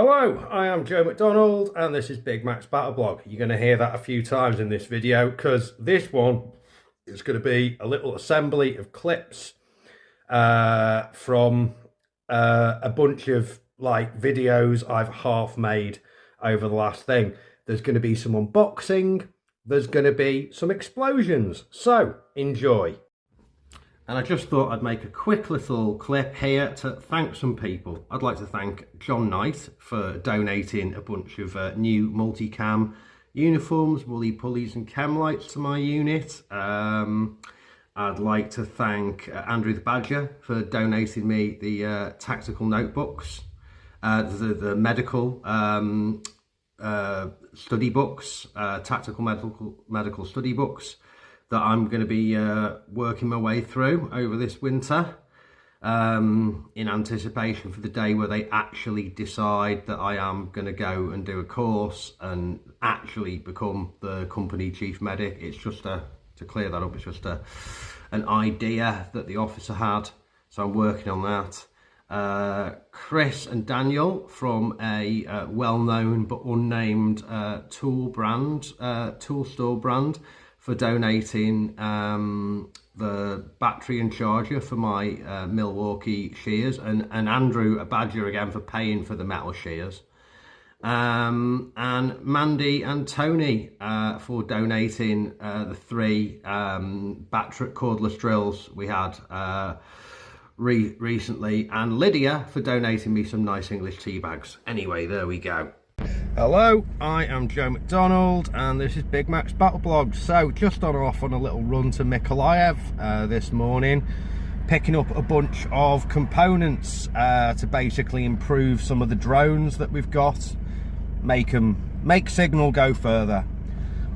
Hello, I am Joe McDonald and this is Big Mac's Battle Blog. You're going to hear that a few times in this video because this one is going to be a little assembly of clips from a bunch of videos I've half made over the last thing. There's going to be some unboxing, there's going to be some explosions, so enjoy. And I just thought I'd make a quick little clip here to thank some people. I'd like to thank John Knight for donating a bunch of new multicam uniforms, woolly pulleys and chem lights to my unit. I'd like to thank Andrew the Badger for donating me the tactical notebooks, the medical study books, tactical medical study books that I'm going to be working my way through over this winter in anticipation for the day where they actually decide that I am going to go and do a course and actually become the company chief medic. It's just to clear that up, it's just an idea that the officer had, so I'm working on that. Chris and Daniel from a well-known but unnamed tool store brand for donating the battery and charger for my Milwaukee shears, and Andrew, a Badger again, for paying for the metal shears, and Mandy and Tony for donating the 3 battery cordless drills we had recently, and Lydia for donating me some nice English tea bags. Anyway, there we go. Hello, I am Joe McDonald and this is Big Mac's Battle Blog. So just off on a little run to Mykolaiv this morning, picking up a bunch of components to basically improve some of the drones that we've got, make signal go further.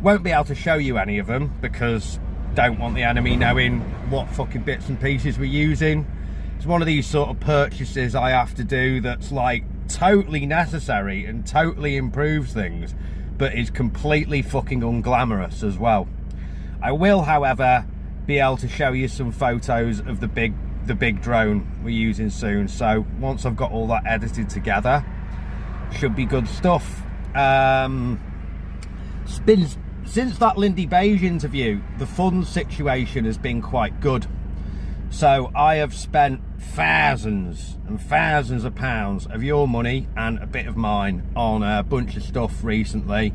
Won't be able to show you any of them because don't want the enemy knowing what fucking bits and pieces we're using. It's one of these sort of purchases I have to do that's like totally necessary and totally improves things, but is completely fucking unglamorous as well. I will, however, be able to show you some photos of the big drone we're using soon. So once I've got all that edited together, should be good stuff. Since that Lindy Beige interview, the funds situation has been quite good. So I have spent thousands and thousands of pounds of your money and a bit of mine on a bunch of stuff recently.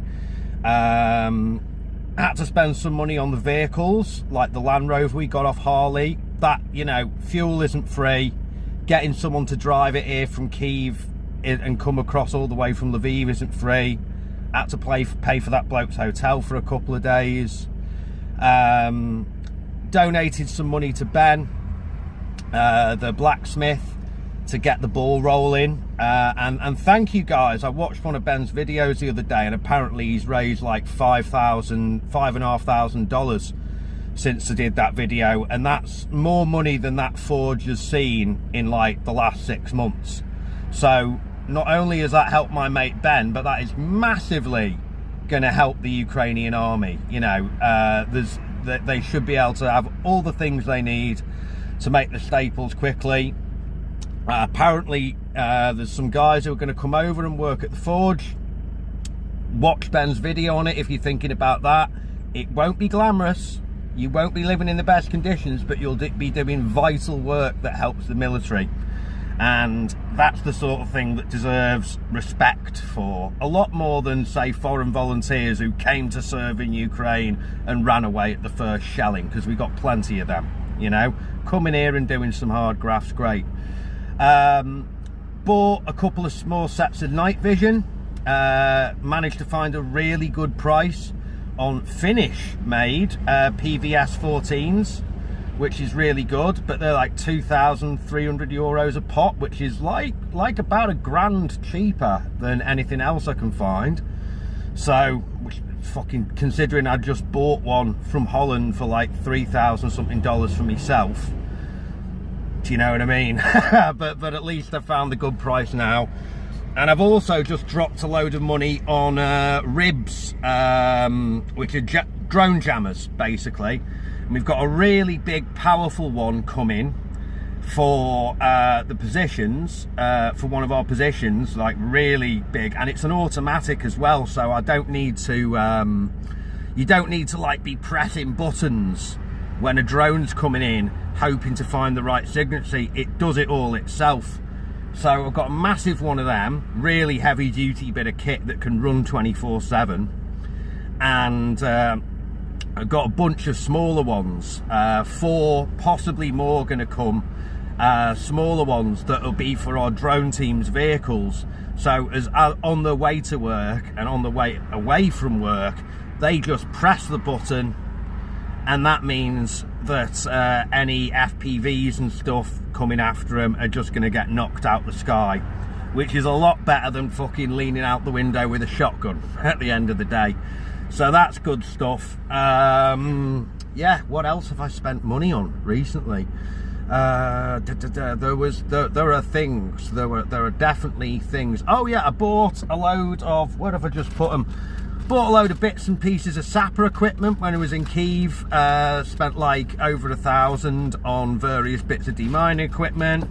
Had to spend some money on the vehicles, like the Land Rover we got off Harley. That, you know, fuel isn't free. Getting someone to drive it here from Kiev and come across all the way from Lviv isn't free. Had to pay for that bloke's hotel for a couple of days. Donated some money to Ben, the blacksmith, to get the ball rolling, and thank you guys. I watched one of Ben's videos the other day and apparently he's raised like $5,500 since I did that video, and that's more money than that forge has seen in like the last 6 months. So not only has that helped my mate Ben, but that is massively going to help the Ukrainian army. You know, they should be able to have all the things they need to make the staples quickly. Apparently there's some guys who are going to come over and work at the forge. Watch Ben's video on it if you're thinking about that. It won't be glamorous, you won't be living in the best conditions, but you'll be doing vital work that helps the military, and that's the sort of thing that deserves respect for a lot more than, say, foreign volunteers who came to serve in Ukraine and ran away at the first shelling, because we got plenty of them. You know, coming here and doing some hard grafts, great. Bought a couple of small sets of night vision, managed to find a really good price on Finnish made PVS 14s, which is really good, but they're like 2,300 euros a pop, which is like about $1,000 cheaper than anything else I can find. So fucking, considering I just bought one from Holland for like 3,000 something dollars for myself, do you know what I mean? but at least I found the good price now. And I've also just dropped a load of money on ribs, which are drone jammers basically, and we've got a really big powerful one coming for the positions, for one of our positions, like really big, and it's an automatic as well, so I don't need to you don't need to like be pressing buttons when a drone's coming in hoping to find the right signature. It does it all itself. So I've got a massive one of them, really heavy duty bit of kit that can run 24/7, and I've got a bunch of smaller ones, 4, possibly more going to come, smaller ones that will be for our drone team's vehicles. So as on the way to work and on the way away from work, they just press the button, and that means that any FPVs and stuff coming after them are just going to get knocked out the sky, which is a lot better than fucking leaning out the window with a shotgun at the end of the day. So that's good stuff. Yeah, what else have I spent money on recently? There are things. There are definitely things. Oh yeah, I bought a load of, where have I just put them? Bought a load of bits and pieces of Sapper equipment when I was in Kiev. Spent like over $1,000 on various bits of demining equipment.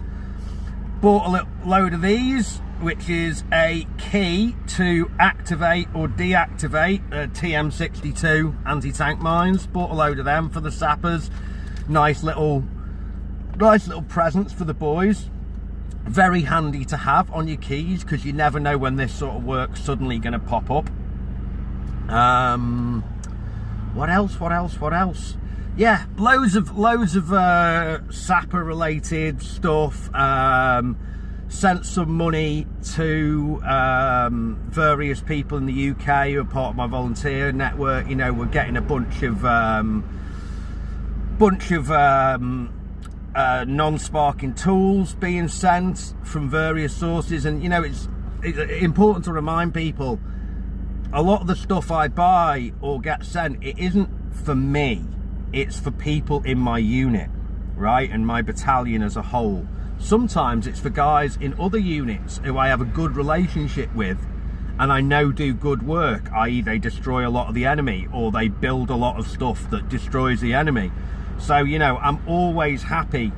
Bought a load of these, which is a key to activate or deactivate TM62 anti-tank mines. Bought a load of them for the Sappers. Nice little presents for the boys. Very handy to have on your keys, because you never know when this sort of work's suddenly going to pop up. What else? Yeah, loads of Sapper related stuff. Sent some money to various people in the UK who are part of my volunteer network. You know, we're getting a bunch of non-sparking tools being sent from various sources, and you know, it's important to remind people, a lot of the stuff I buy or get sent, it isn't for me, it's for people in my unit, right, and my battalion as a whole. Sometimes it's for guys in other units who I have a good relationship with and I know do good work, i.e. they destroy a lot of the enemy, or they build a lot of stuff that destroys the enemy. So, you know, I'm always happy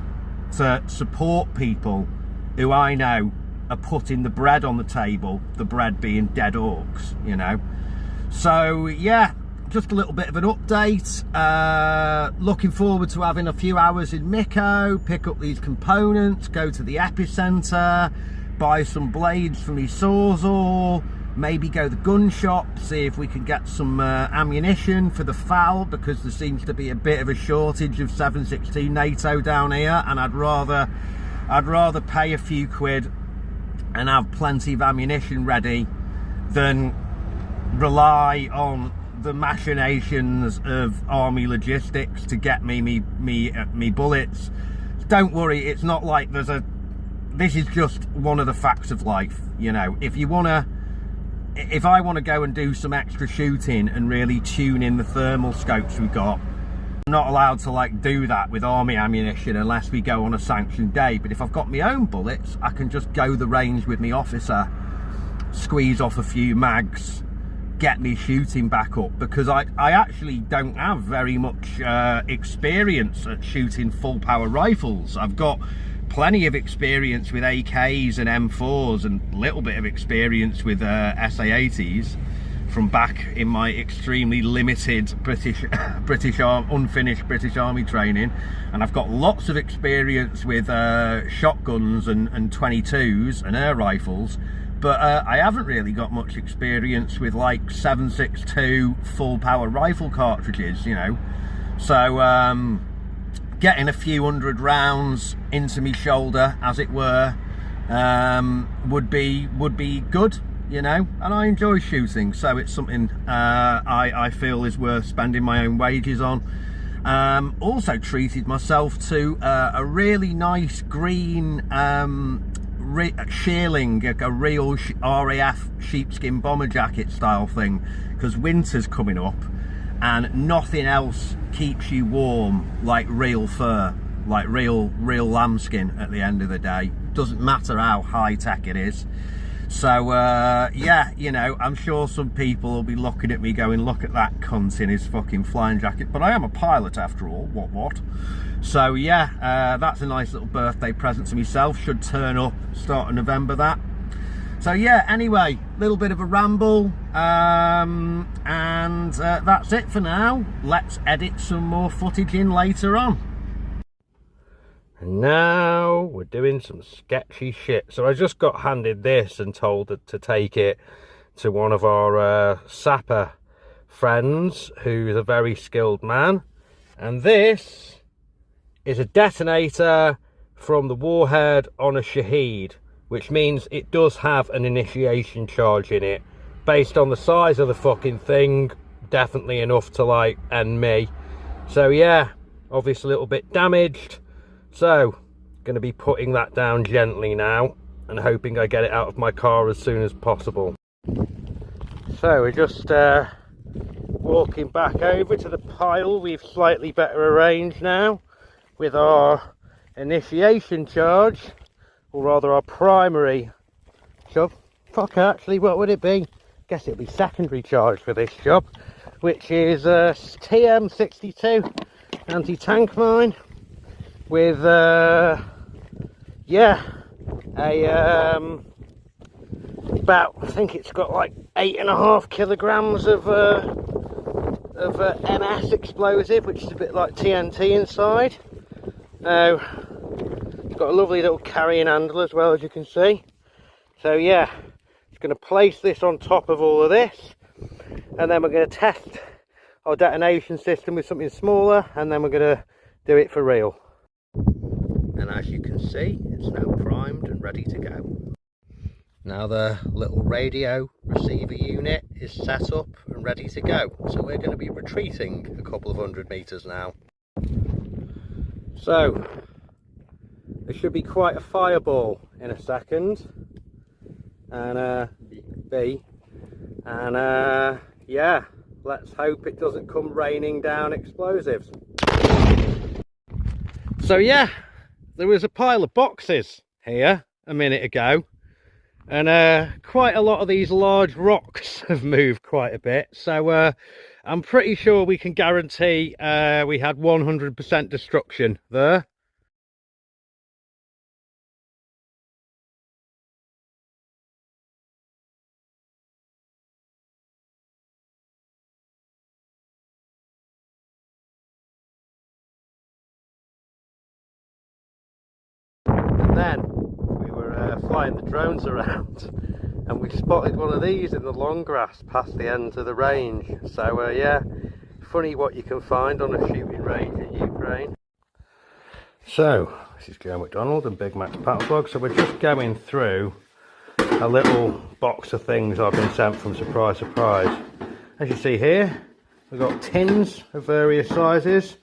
to support people who I know are putting the bread on the table, the bread being dead orcs, you know. So yeah, just a little bit of an update. Looking forward to having a few hours in Miko, pick up these components, go to the epicenter, buy some blades from my sawzall, maybe go to the gun shop, see if we can get some ammunition for the FAL, because there seems to be a bit of a shortage of 7.62 NATO down here, and I'd rather pay a few quid and have plenty of ammunition ready than rely on the machinations of army logistics to get me bullets. Don't worry, it's not like this is just one of the facts of life, you know. If I want to go and do some extra shooting and really tune in the thermal scopes we've got, I'm not allowed to like do that with army ammunition unless we go on a sanctioned day. But if I've got my own bullets, I can just go the range with my officer, squeeze off a few mags, get me shooting back up, because I actually don't have very much experience at shooting full power rifles. I've got plenty of experience with AKs and M4s and a little bit of experience with SA-80s from back in my extremely limited unfinished British Army training, and I've got lots of experience with shotguns and 22s and air rifles, but I haven't really got much experience with like 7.62 full power rifle cartridges, you know. So getting a few hundred rounds into me shoulder, as it were, would be good, you know. And I enjoy shooting, so it's something I feel is worth spending my own wages on. Also treated myself to a really nice green shearling, a real RAF sheepskin bomber jacket style thing, because winter's coming up and nothing else keeps you warm like real fur, like real lambskin at the end of the day. Doesn't matter how high tech it is. So yeah, you know, I'm sure some people will be looking at me going, look at that cunt in his fucking flying jacket, but I am a pilot after all, what. So yeah, that's a nice little birthday present to myself. Should turn up start of November, that. So yeah, anyway, little bit of a ramble, and that's it for now. Let's edit some more footage in later on. And now we're doing some sketchy shit. So I just got handed this and told to take it to one of our Sapper friends, who's a very skilled man. And this is a detonator from the warhead on a Shaheed, which means it does have an initiation charge in it. Based on the size of the fucking thing, definitely enough to like end me. So yeah, obviously a little bit damaged. So, going to be putting that down gently now and hoping I get it out of my car as soon as possible. So we're just walking back over to the pile we've slightly better arranged now with our initiation charge, or rather our primary job. Fuck, actually, what would it be? Guess it'll be secondary charge for this job, which is TM62 anti-tank mine. With yeah, about, I think it's got like 8.5 kilograms of MS explosive, which is a bit like TNT inside. Now it's got a lovely little carrying handle as well, as you can see. So yeah, it's going to place this on top of all of this, and then we're going to test our detonation system with something smaller, and then we're going to do it for real. And as you can see, it's now primed and ready to go. Now the little radio receiver unit is set up and ready to go. So we're going to be retreating a couple of 100 meters now. So there should be quite a fireball in a second. And yeah, let's hope it doesn't come raining down explosives. So yeah, there was a pile of boxes here a minute ago, and quite a lot of these large rocks have moved quite a bit. So I'm pretty sure we can guarantee we had 100% destruction there. And then we were flying the drones around, and we spotted one of these in the long grass past the end of the range. So yeah, funny what you can find on a shooting range in Ukraine. So this is Joe McDonald and Big Mac's Paddle Vlog. So we're just going through a little box of things I've been sent from Surprise Surprise. As you see here, we've got tins of various sizes.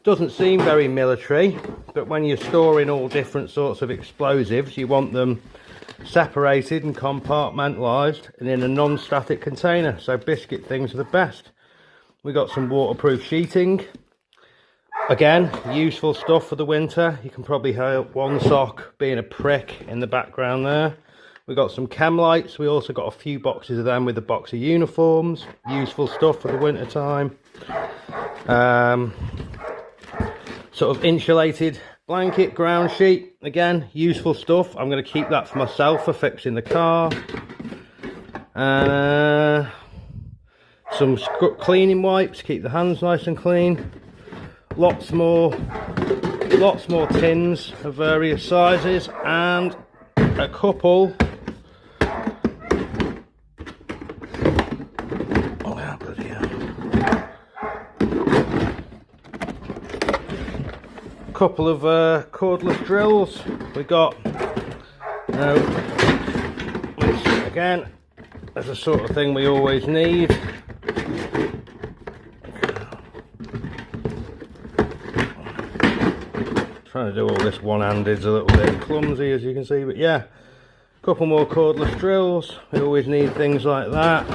Doesn't seem very military, but when you're storing all different sorts of explosives, you want them separated and compartmentalised and in a non-static container. So biscuit things are the best. We got some waterproof sheeting. Again, useful stuff for the winter. You can probably help one sock being a prick in the background there. We got some chem lights. We also got a few boxes of them with a box of uniforms. Useful stuff for the winter time. Sort of insulated blanket, ground sheet. Again, useful stuff. I'm going to keep that for myself for fixing the car. Some cleaning wipes, keep the hands nice and clean. Lots more tins of various sizes, and a couple of cordless drills. We got which again is the sort of thing we always need. Trying to do all this one-handed is a little bit clumsy, as you can see, but yeah, a couple more cordless drills. We always need things like that.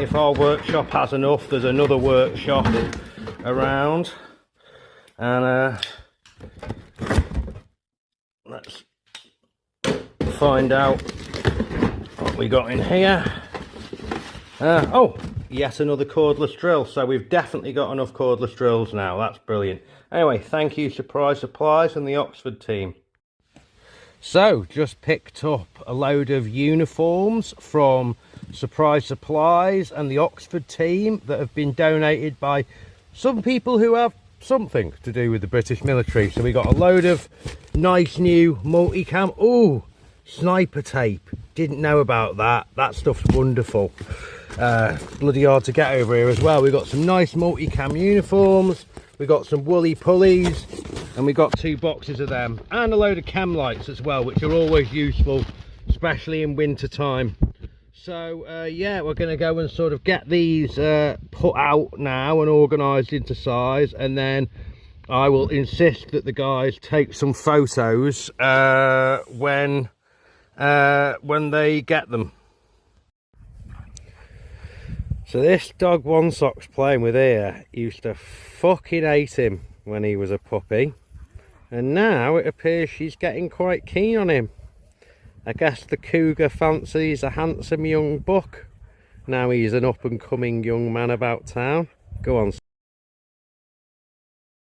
If our workshop has enough, there's another workshop around, and let's find out what we got in here. Oh, yet another cordless drill. So we've definitely got enough cordless drills now. That's brilliant. Anyway, thank you Surprise Supplies and the Oxford team. So, just picked up a load of uniforms from Surprise Supplies and the Oxford team that have been donated by some people who have something to do with the British military. So we got a load of nice new multicam. Oh, sniper tape. Didn't know about that. That stuff's wonderful. Bloody hard to get over here as well. We got some nice multicam uniforms. We got some woolly pulleys. And we got 2 boxes of them. And a load of cam lights as well, which are always useful, especially in winter time. So yeah, we're going to go and sort of get these put out now and organised into size, and then I will insist that the guys take some photos when they get them. So this dog One Sock's playing with here used to fucking hate him when he was a puppy, and now it appears she's getting quite keen on him. I guess the cougar fancies a handsome young buck. Now he's an up and coming young man about town. Go on.